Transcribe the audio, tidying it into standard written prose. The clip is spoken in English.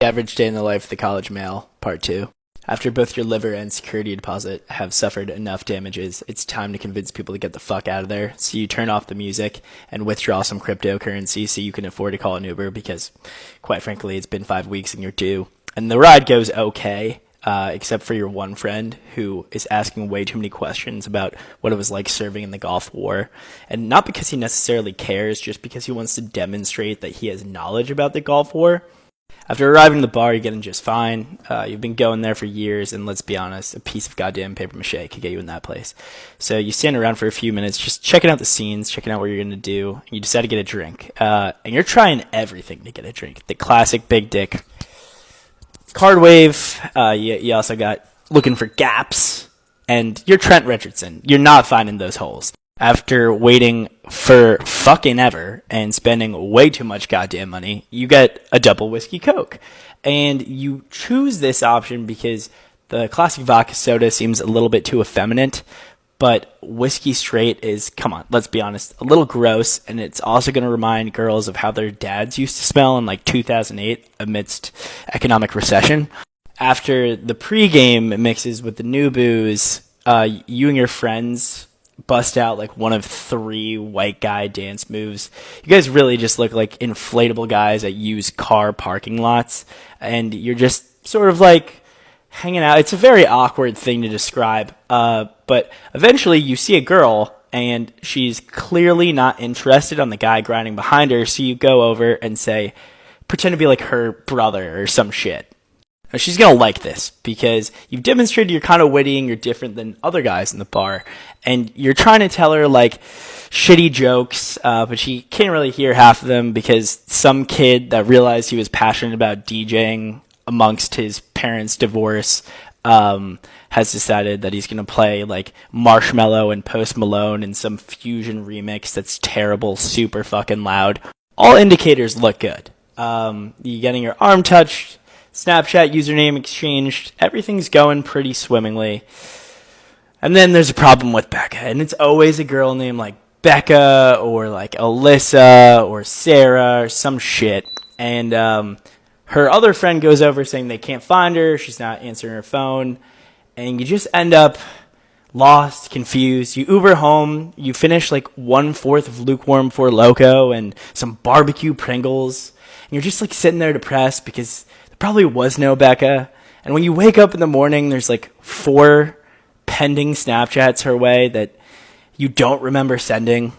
Average day in the life of the college male, part two. After both your liver and security deposit have suffered enough damages, it's time to convince people to get the fuck out of there. So you turn off the music and withdraw some cryptocurrency so you can afford to call an Uber because, quite frankly, it's been 5 weeks and you're due. And the ride goes okay, except for your one friend who is asking way too many questions about what it was like serving in the Gulf War. And not because he necessarily cares, just because he wants to demonstrate that he has knowledge about the Gulf War. After arriving at the bar, you're getting just fine. You've been going there for years, and let's be honest, a piece of goddamn paper mache could get you in that place. So you stand around for a few minutes, just checking out the scenes, checking out what you're going to do, and you decide to get a drink. And you're trying everything to get a drink. The classic big dick card wave. You also got looking for gaps, and you're Trent Richardson. You're not finding those holes. After waiting for fucking ever and spending way too much goddamn money, you get a double whiskey Coke. And you choose this option because the classic vodka soda seems a little bit too effeminate, but whiskey straight is, come on, let's be honest, a little gross, and it's also going to remind girls of how their dads used to smell in like 2008 amidst economic recession. After the pregame mixes with the new booze, you and your friends bust out like one of 3 white guy dance moves. You guys really just look like inflatable guys at used car parking lots, and you're just sort of like hanging out. It's a very awkward thing to describe, but eventually you see a girl and she's clearly not interested on the guy grinding behind her, so you go over and say, pretend to be like her brother or some shit. Now, she's going to like this because you've demonstrated you're kind of witty and you're different than other guys in the bar. And you're trying to tell her, like, shitty jokes, but she can't really hear half of them because some kid that realized he was passionate about DJing amongst his parents' divorce has decided that he's going to play, like, Marshmello and Post Malone in some fusion remix that's terrible, super fucking loud. All indicators look good. You getting your arm touched, Snapchat username exchanged, everything's going pretty swimmingly. And then there's a problem with Becca, and it's always a girl named like Becca or like Alyssa or Sarah or some shit. And her other friend goes over saying they can't find her, she's not answering her phone, and you just end up lost, confused. You Uber home, you finish like 1/4 of lukewarm Four Loko and some barbecue Pringles, and you're just like sitting there depressed because probably was no Becca. And when you wake up in the morning, there's like 4 pending Snapchats her way that you don't remember sending.